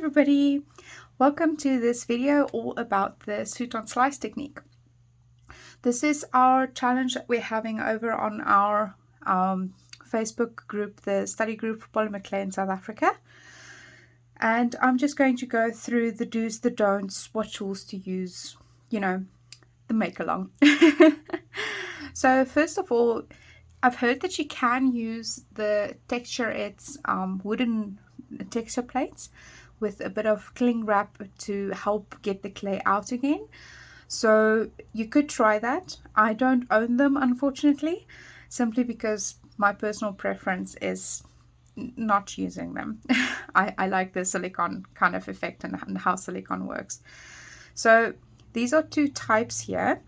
everybody, welcome to this video all about the Sutton Slice technique. This is our challenge that we're having over on our Facebook group, the study group for polymer clay in South Africa. And I'm just going to go through the do's, the don'ts, what tools to use, the make along. So first of all, I've heard that you can use the texture, it's wooden texture plates with a bit of cling wrap to help get the clay out again. So you could try that. I don't own them, unfortunately, simply because my personal preference is not using them. I like the silicone kind of effect and how silicone works. So these are two types here.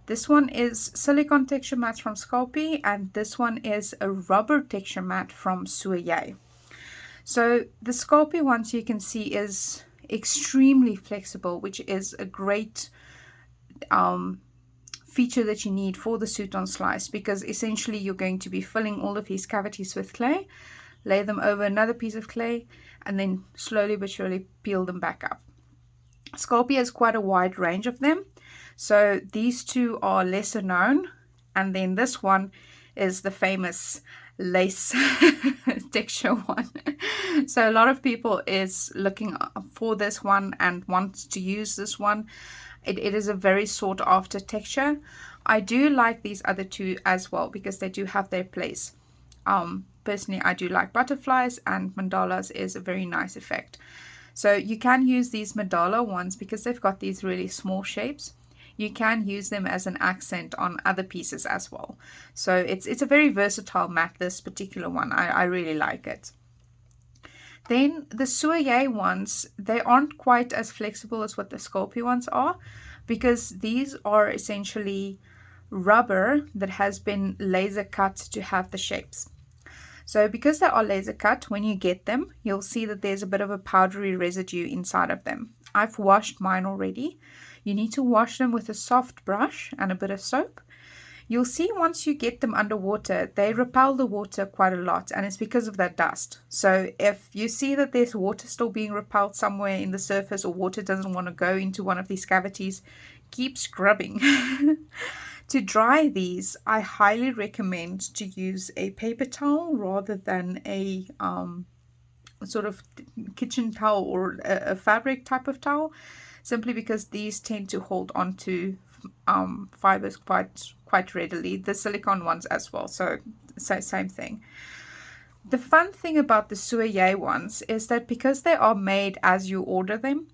This one is silicone texture mats from Sculpey, and this one is a rubber texture mat from Sutton. So the Sculpey ones you can see is extremely flexible, which is a great feature that you need for the Sutton Slice, because essentially you're going to be filling all of these cavities with clay, lay them over another piece of clay, and then slowly but surely peel them back up. Sculpey has quite a wide range of them. So these two are lesser known, and then this one is the famous lace texture one. So a lot of people is looking for this one and wants to use this one. It is a very sought after texture. I do like these other two as well because they do have their place. Personally, I do like butterflies, and mandalas is a very nice effect. So you can use these mandala ones because they've got these really small shapes. You can use them as an accent on other pieces as well. So it's a very versatile mat, this particular one. I really like it. Then the Sutton ones, they aren't quite as flexible as what the Sculpey ones are, because these are essentially rubber that has been laser cut to have the shapes. So because they are laser cut, when you get them, you'll see that there's a bit of a powdery residue inside of them. I've washed mine already. You need to wash them with a soft brush and a bit of soap. You'll see once you get them underwater, they repel the water quite a lot, and it's because of that dust. So if you see that there's water still being repelled somewhere in the surface, or water doesn't want to go into one of these cavities, keep scrubbing. To dry these, I highly recommend to use a paper towel rather than a sort of kitchen towel or a fabric type of towel, simply because these tend to hold onto fibers quite readily. The silicone ones as well, so same thing. The fun thing about the Sutton ones is that because they are made as you order them,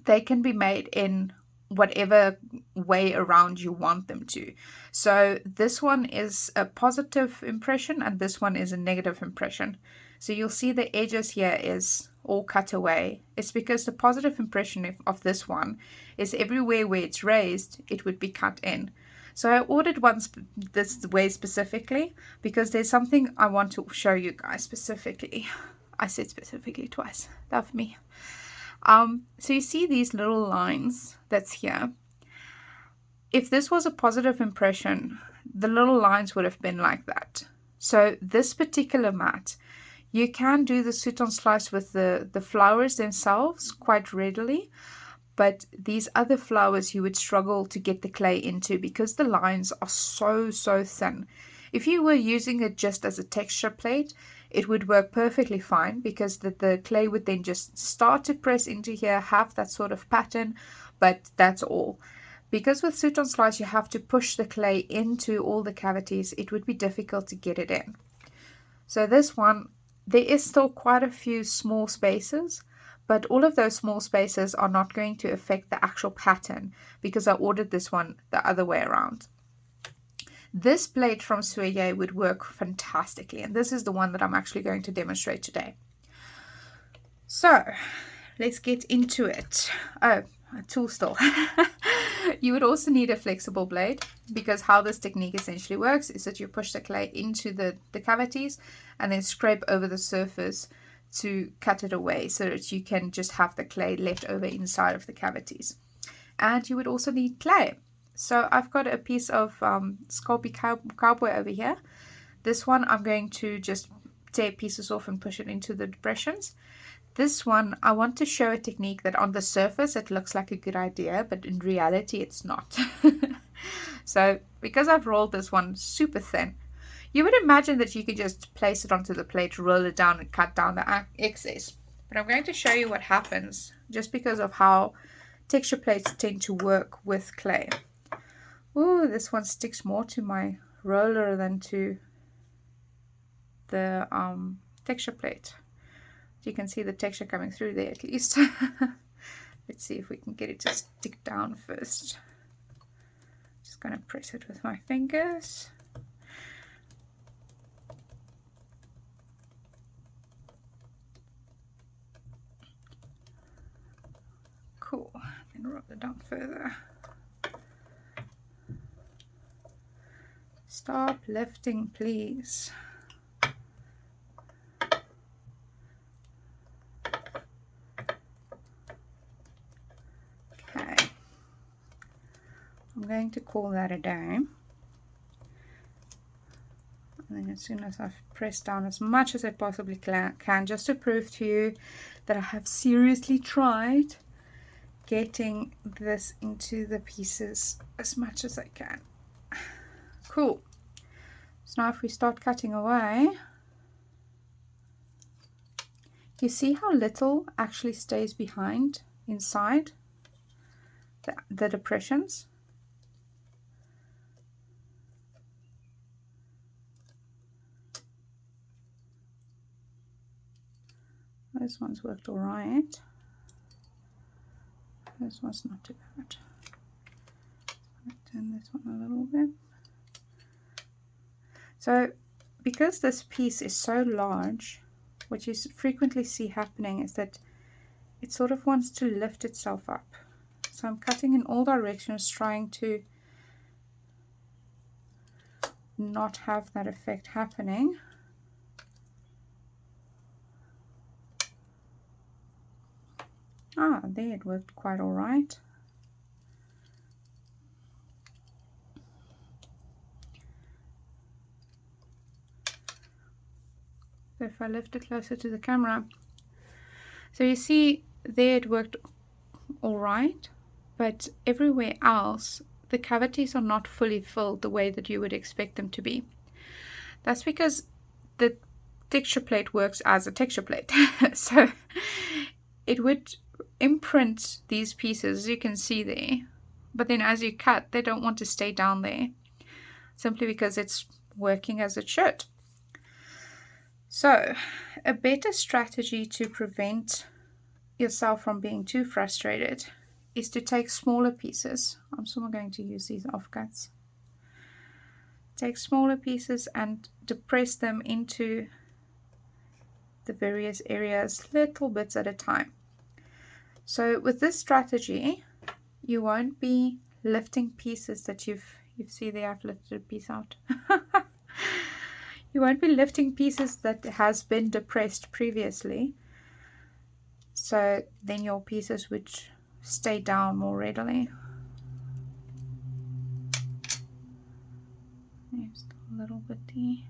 they can be made in whatever way around you want them to. So this one is a positive impression and this one is a negative impression. So you'll see the edges here is all cut away. It's because the positive impression of this one is everywhere where it's raised, it would be cut in. So I ordered one this way specifically because there's something I want to show you guys specifically. I said specifically twice. Love me. So you see these little lines that's here. If this was a positive impression, the little lines would have been like that. So this particular mat, you can do the Sutton Slice with the flowers themselves quite readily, but these other flowers you would struggle to get the clay into because the lines are so thin. If you were using it just as a texture plate, it would work perfectly fine because the clay would then just start to press into here, have that sort of pattern, but that's all. Because with Sutton Slice you have to push the clay into all the cavities, it would be difficult to get it in. So this one, there is still quite a few small spaces, but all of those small spaces are not going to affect the actual pattern because I ordered this one the other way around. This plate from Sutton would work fantastically, and this is the one that I'm actually going to demonstrate today. So let's get into it. Oh, a tool still. You would also need a flexible blade, because how this technique essentially works is that you push the clay into the cavities and then scrape over the surface to cut it away so that you can just have the clay left over inside of the cavities. And you would also need clay. So I've got a piece of Sculpey cowboy over here. This one I'm going to just tear pieces off and push it into the depressions. this one, I want to show a technique that on the surface it looks like a good idea, but in reality it's not. So because I've rolled this one super thin, you would imagine that you could just place it onto the plate, roll it down and cut down the excess. But I'm going to show you what happens just because of how texture plates tend to work with clay. Ooh, this one sticks more to my roller than to the texture plate. You can see the texture coming through there at least. Let's see if we can get it to stick down first. Just going to press it with my fingers. Cool. Then rub it down further. Stop lifting, please. Okay. I'm going to call that a day. And then as soon as I've pressed down as much as I possibly can, just to prove to you that I have seriously tried getting this into the pieces as much as I can. Cool. So now if we start cutting away, you see how little actually stays behind inside the depressions. This one's worked all right. This one's not too bad. Turn this one a little bit. So because this piece is so large, what you frequently see happening is that it sort of wants to lift itself up. So I'm cutting in all directions, trying to not have that effect happening. Ah, there, it worked quite all right. So if I lift it closer to the camera, so you see there it worked all right, but everywhere else the cavities are not fully filled the way that you would expect them to be. That's because the texture plate works as a texture plate. So it would imprint these pieces, as you can see there, but then as you cut, they don't want to stay down there, simply because it's working as it should. So a better strategy to prevent yourself from being too frustrated is to take smaller pieces. I'm still going to use these offcuts. Take smaller pieces and depress them into the various areas, little bits at a time. So with this strategy, you won't be lifting pieces that you see there. I've lifted a piece out. You won't be lifting pieces that has been depressed previously. So then your pieces would stay down more readily. There's a little bitty.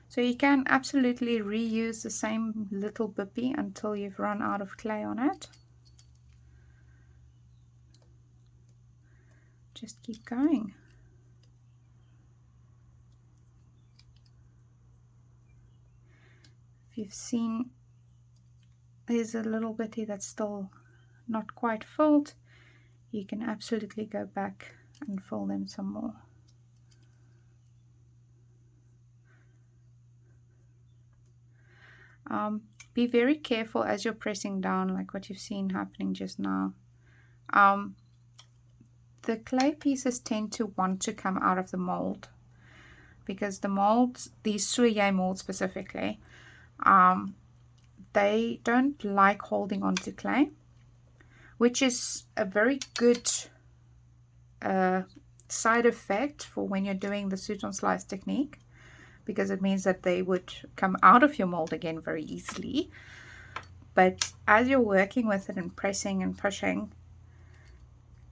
So you can absolutely reuse the same little bippy until you've run out of clay on it. Just keep going. If you've seen, there's a little bitty that's still not quite filled, you can absolutely go back and fill them some more. Be very careful as you're pressing down, like what you've seen happening just now. The clay pieces tend to want to come out of the mold, because the molds, these soulier molds specifically, they don't like holding on to clay, which is a very good side effect for when you're doing the Sutton Slice technique, because it means that they would come out of your mold again very easily. But as you're working with it and pressing and pushing,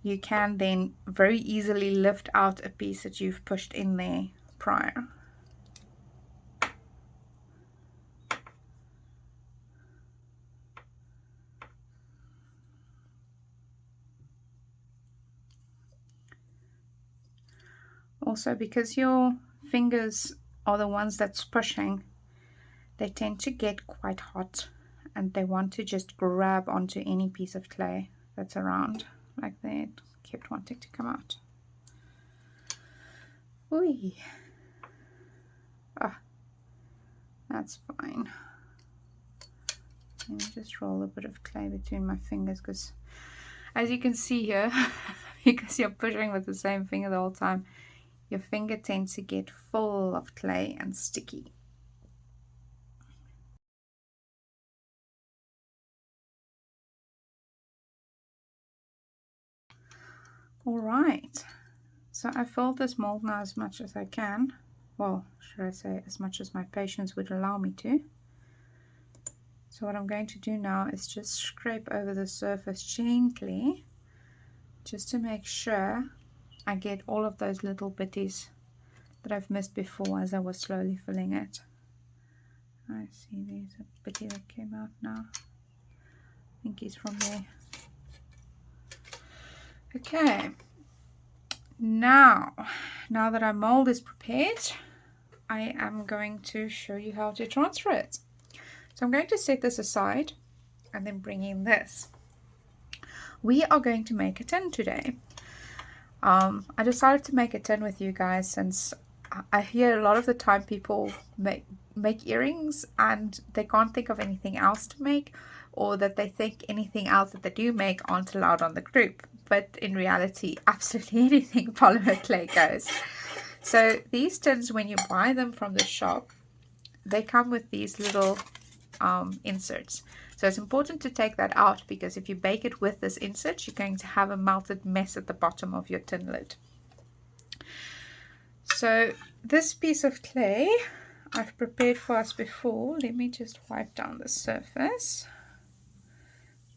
you can then very easily lift out a piece that you've pushed in there prior. Also, because your fingers are the ones that's pushing, they tend to get quite hot and they want to just grab onto any piece of clay that's around, like that. Kept wanting to come out. Ooh. Ah, that's fine. Let me just roll a bit of clay between my fingers, because as you can see here, because you're pushing with the same finger the whole time, your finger tends to get full of clay and sticky. All right, so I filled this mold now as much as I can. Well, should I say as much as my patience would allow me to. So what I'm going to do now is just scrape over the surface gently, just to make sure I get all of those little bitties that I've missed before as I was slowly filling it. I see there's a bitty that came out now. I think he's from there. Okay, now that our mold is prepared, I am going to show you how to transfer it. So I'm going to set this aside and then bring in this. We are going to make a tin today. I decided to make a tin with you guys since I hear a lot of the time people make earrings and they can't think of anything else to make, or that they think anything else that they do make aren't allowed on the group. But in reality, absolutely anything polymer clay goes. So these tins, when you buy them from the shop, they come with these little inserts. So it's important to take that out, because if you bake it with this insert, you're going to have a melted mess at the bottom of your tin lid. So this piece of clay I've prepared for us before. Let me just wipe down the surface.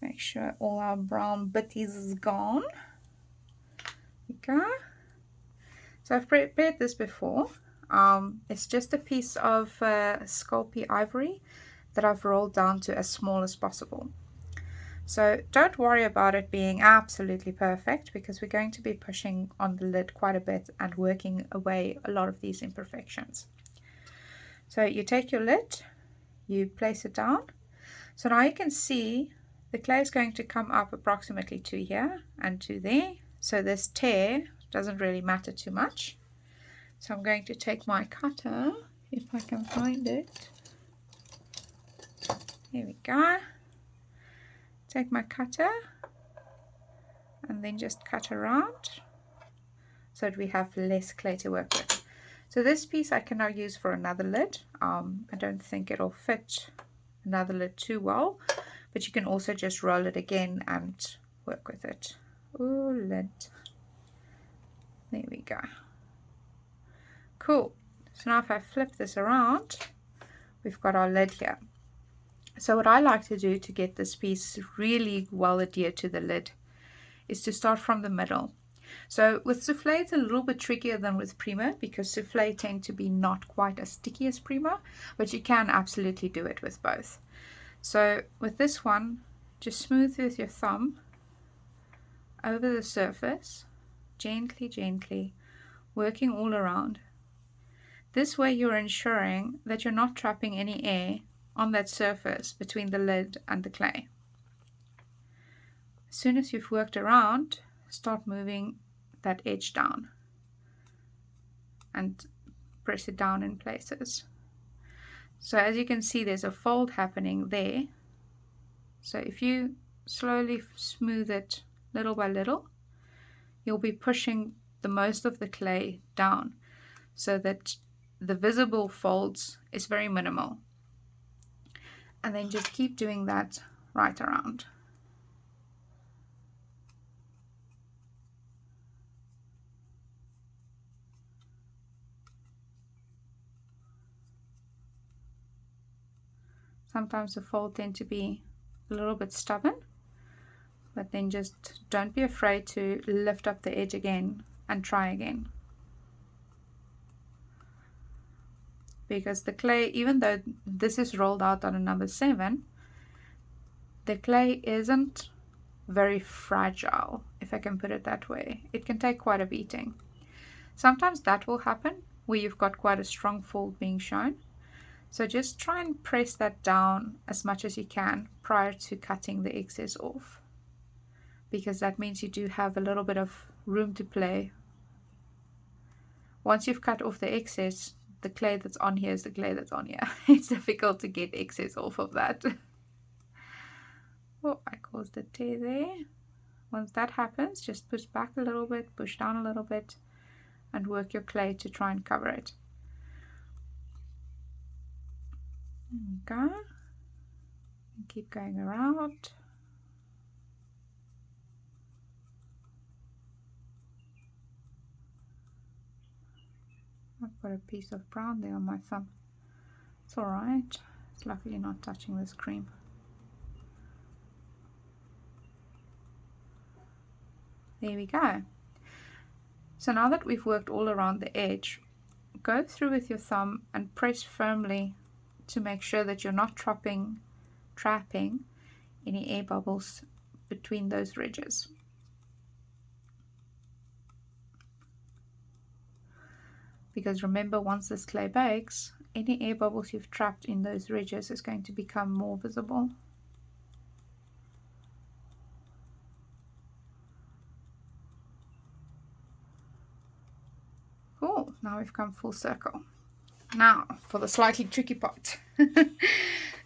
Make sure all our brown bitties is gone. Okay. So I've prepared this before. It's just a piece of Sculpey ivory that I've rolled down to as small as possible. So don't worry about it being absolutely perfect, because we're going to be pushing on the lid quite a bit and working away a lot of these imperfections. So you take your lid, you place it down. So now you can see the clay is going to come up approximately to here and to there. So this tear doesn't really matter too much. So I'm going to take my cutter, if I can find it. There we go. Take my cutter and then just cut around so that we have less clay to work with. So this piece I can now use for another lid. I don't think it'll fit another lid too well, but you can also just roll it again and work with it. Ooh, lid. There we go. Cool. So now if I flip this around, we've got our lid here. So what I like to do to get this piece really well adhered to the lid is to start from the middle. So with souffle it's a little bit trickier than with primo, because souffle tend to be not quite as sticky as primo, but you can absolutely do it with both. So with this one, just smooth with your thumb over the surface, gently, working all around. This way you're ensuring that you're not trapping any air on that surface between the lid and the clay. As soon as you've worked around, start moving that edge down and press it down in places. So as you can see, there's a fold happening there. So if you slowly smooth it little by little, you'll be pushing the most of the clay down so that the visible folds is very minimal. And then just keep doing that right around. Sometimes the folds tend to be a little bit stubborn, but then just don't be afraid to lift up the edge again and try again. Because the clay, even though this is rolled out on a number 7, the clay isn't very fragile, if I can put it that way. It can take quite a beating. Sometimes that will happen where you've got quite a strong fold being shown. So just try and press that down as much as you can prior to cutting the excess off, because that means you do have a little bit of room to play. Once you've cut off the excess, the clay that's on here is the clay that's on here. It's difficult to get excess off of that. Oh, I caused a tear there. Once that happens, just push back a little bit, push down a little bit, and work your clay to try and cover it. There we go. And keep going around. I've got a piece of brown there on my thumb. It's alright. It's luckily not touching this cream. There we go. So now that we've worked all around the edge, go through with your thumb and press firmly to make sure that you're not trapping any air bubbles between those ridges. Because remember, once this clay bakes, any air bubbles you've trapped in those ridges is going to become more visible. Cool, now we've come full circle. Now for the slightly tricky part.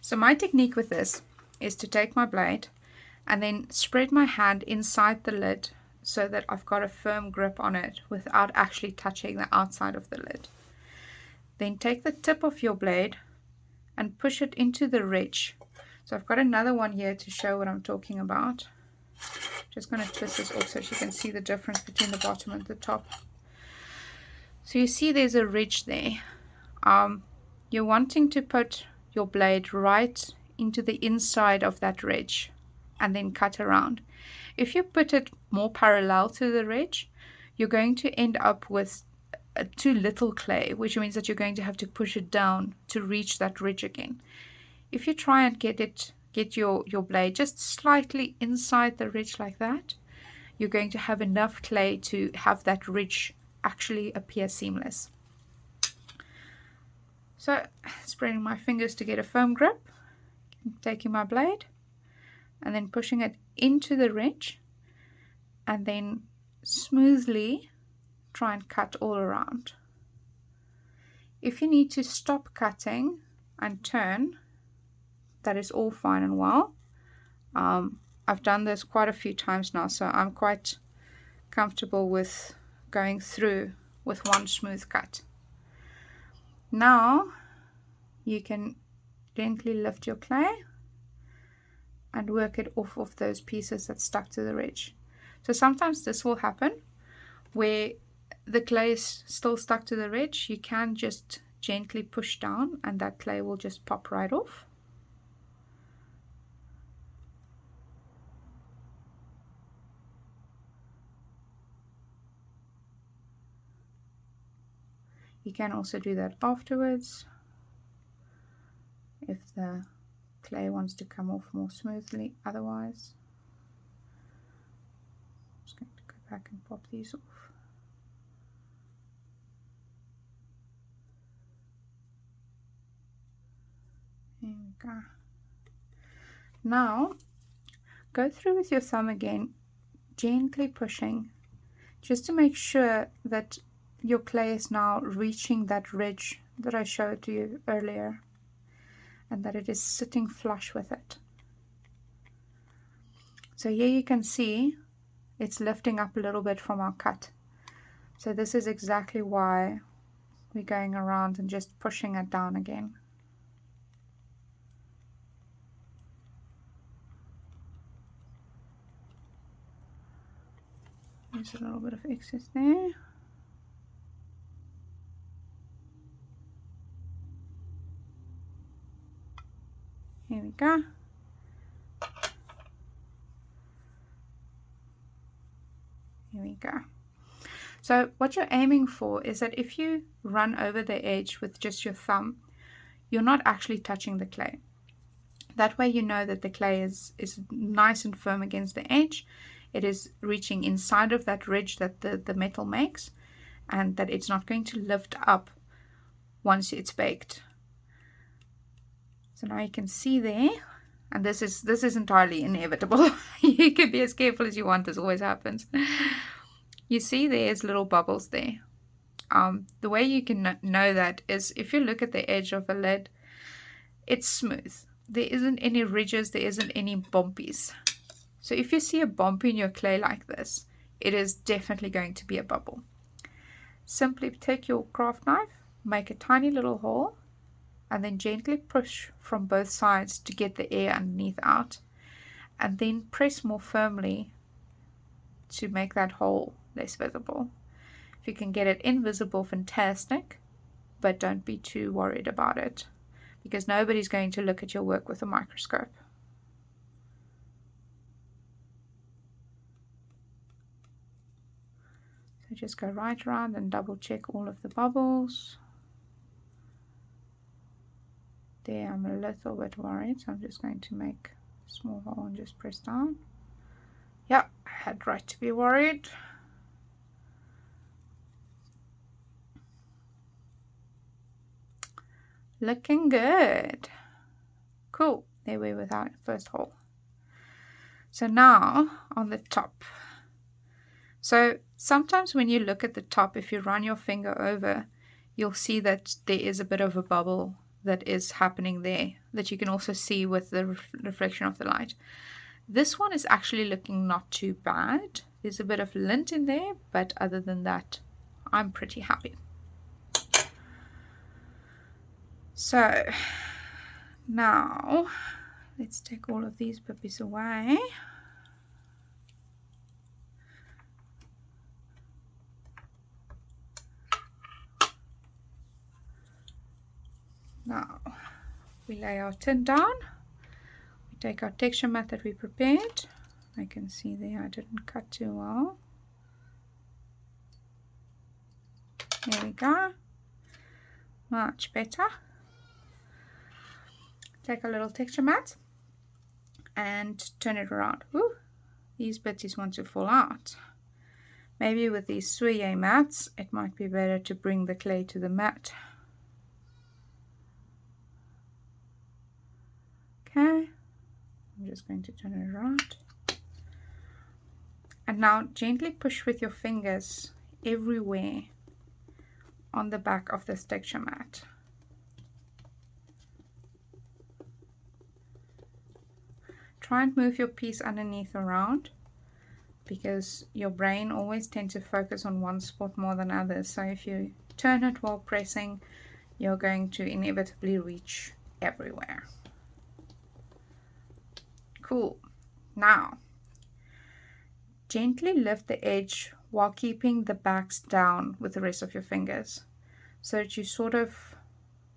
So my technique with this is to take my blade and then spread my hand inside the lid so that I've got a firm grip on it without actually touching the outside of the lid. Then take the tip of your blade and push it into the ridge. So I've got another one here to show what I'm talking about. Just going to twist this off so you can see the difference between the bottom and the top. So you see there's a ridge there. You're wanting to put your blade right into the inside of that ridge and then cut around. If you put it more parallel to the ridge, you're going to end up with too little clay, which means that you're going to have to push it down to reach that ridge again. If you try and get your blade just slightly inside the ridge like that, you're going to have enough clay to have that ridge actually appear seamless. So spreading my fingers to get a firm grip, taking my blade and then pushing it into the ridge, and then smoothly try and cut all around. If you need to stop cutting and turn, that is all fine and well. I've done this quite a few times now, so I'm quite comfortable with going through with one smooth cut. Now you can gently lift your clay and work it off of those pieces that stuck to the ridge. So sometimes this will happen where the clay is still stuck to the ridge. You can just gently push down and that clay will just pop right off. You can also do that afterwards if the clay wants to come off more smoothly. Otherwise, I'm just going to go back and pop these off. There we go. Now go through with your thumb again, gently pushing, just to make sure that your clay is now reaching that ridge that I showed to you earlier, and that it is sitting flush with it. So here you can see it's lifting up a little bit from our cut. So this is exactly why we're going around and just pushing it down again. There's a little bit of excess there. Here we go. you go. So what you're aiming for is that if you run over the edge with just your thumb, you're not actually touching the clay. That way you know that the clay is nice and firm against the edge. It is reaching inside of that ridge that the metal makes, and that it's not going to lift up once it's baked. So now you can see there, and this is entirely inevitable. You can be as careful as you want, this always happens. You see there's little bubbles there. The way you can know that is if you look at the edge of a lid, it's smooth. There isn't any ridges, there isn't any bumpies. So if you see a bump in your clay like this, it is definitely going to be a bubble. Simply take your craft knife, make a tiny little hole, and then gently push from both sides to get the air underneath out, and then press more firmly to make that hole less visible. If you can get it invisible, fantastic, but don't be too worried about it, because nobody's going to look at your work with a microscope. So just go right around and double check all of the bubbles. There, I'm a little bit worried, so I'm just going to make a small hole and just press down. Yeah, I had right to be worried. Looking good. Cool, there we are with our first hole. So now on the top. So sometimes when you look at the top, if you run your finger over, you'll see that there is a bit of a bubble that is happening there, that you can also see with the reflection of the light. This one is actually looking not too bad. There's a bit of lint in there, but other than that, I'm pretty happy. So now let's take all of these puppies away. Now we lay our tin down. We take our texture mat that we prepared. I can see there I didn't cut too well. There we go. Much better. Take a little texture mat and turn it around. Woo, these bitties want to fall out. Maybe with these soulier mats, it might be better to bring the clay to the mat. Okay, I'm just going to turn it around. And now gently push with your fingers everywhere on the back of this texture mat. Try and move your piece underneath around, because your brain always tends to focus on one spot more than others. So if you turn it while pressing, you're going to inevitably reach everywhere. Cool. Now, gently lift the edge while keeping the backs down with the rest of your fingers, so that you sort of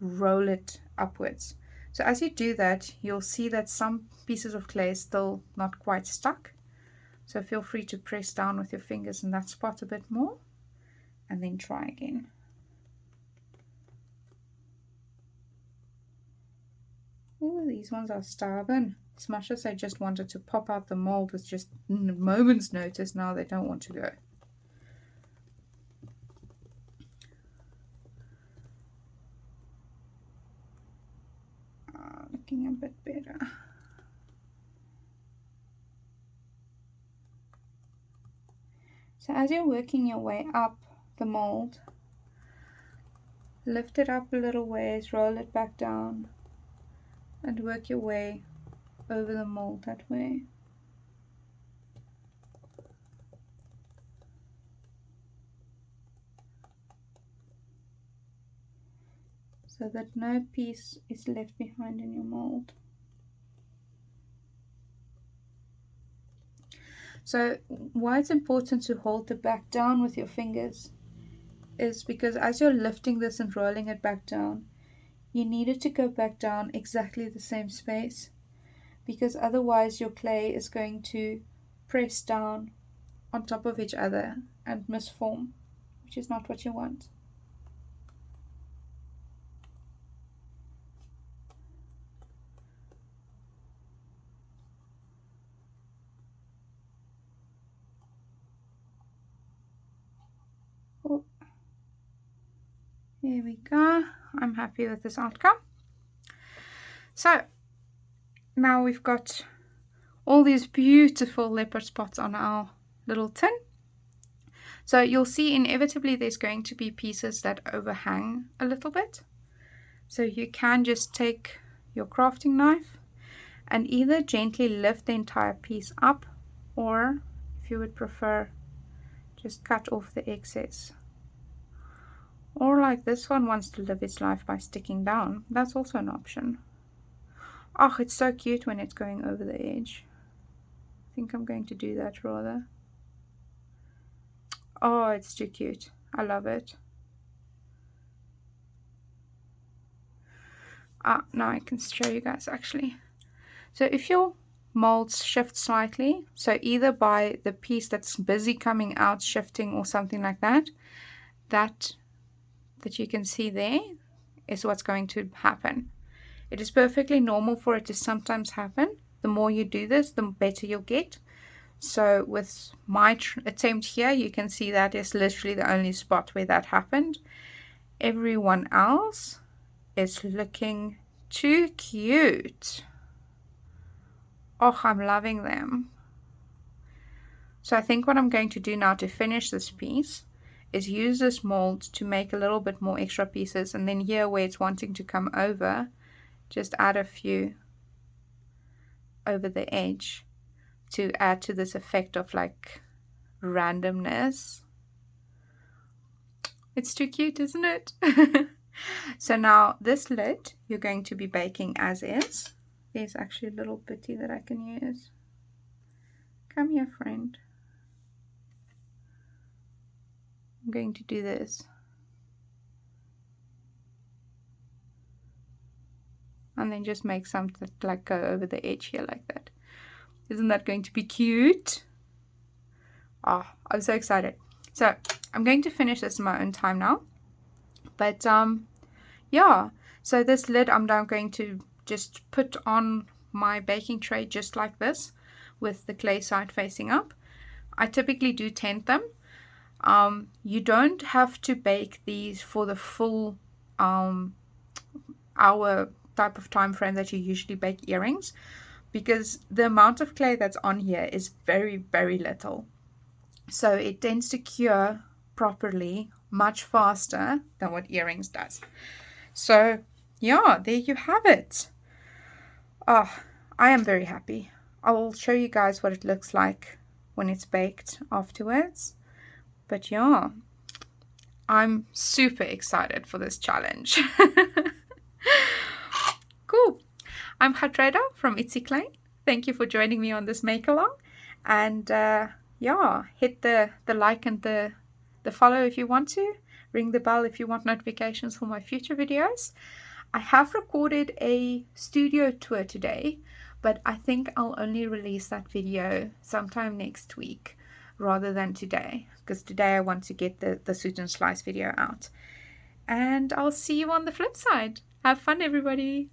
roll it upwards. So as you do that, you'll see that some pieces of clay is still not quite stuck. So feel free to press down with your fingers in that spot a bit more, and then try again. Ooh, these ones are stubborn. As much as I just wanted to pop out the mold with just a moment's notice, now they don't want to go. Looking a bit better. So as you're working your way up the mold, lift it up a little ways, roll it back down, and work your way over the mold that way. So that no piece is left behind in your mold. So why it's important to hold the back down with your fingers is because as you're lifting this and rolling it back down, you need it to go back down exactly the same space, because otherwise your clay is going to press down on top of each other and misform, which is not what you want. Oh, there we go. I'm happy with this outcome. So now we've got all these beautiful leopard spots on our little tin. So you'll see inevitably there's going to be pieces that overhang a little bit. So you can just take your crafting knife and either gently lift the entire piece up, or if you would prefer, just cut off the excess. Or like this one wants to live its life by sticking down. That's also an option. Oh, it's so cute when it's going over the edge. I think I'm going to do that rather. Oh, it's too cute. I love it. Now I can show you guys actually. So if your molds shift slightly, so either by the piece that's busy coming out shifting or something like that, that you can see there is what's going to happen. It is perfectly normal for it to sometimes happen. The more you do this, the better you'll get. So with my attempt here, you can see that is literally the only spot where that happened. Everyone else is looking too cute. Oh, I'm loving them. So I think what I'm going to do now to finish this piece is use this mold to make a little bit more extra pieces, and then here where it's wanting to come over, just add a few over the edge to add to this effect of like randomness. It's too cute, isn't it? So now this lid you're going to be baking as is. There's actually a little bitty that I can use. Come here, friend. I'm going to do this. And then just make something like go over the edge here like that. Isn't that going to be cute? Oh, I'm so excited. So I'm going to finish this in my own time now. But yeah, so this lid I'm now going to just put on my baking tray just like this with the clay side facing up. I typically do tent them. You don't have to bake these for the full hour type of time frame that you usually bake earrings, because the amount of clay that's on here is very, very little. So it tends to cure properly much faster than what earrings does. So yeah, there you have it. Oh, I am very happy. I will show you guys what it looks like when it's baked afterwards. But yeah, I'm super excited for this challenge. Cool. I'm Hatreda from Itsy Clay. Thank you for joining me on this make along. And yeah, hit the like and the follow if you want to. Ring the bell if you want notifications for my future videos. I have recorded a studio tour today, but I think I'll only release that video sometime next week rather than today, because today I want to get the Sutton Slice video out. And I'll see you on the flip side. Have fun, everybody.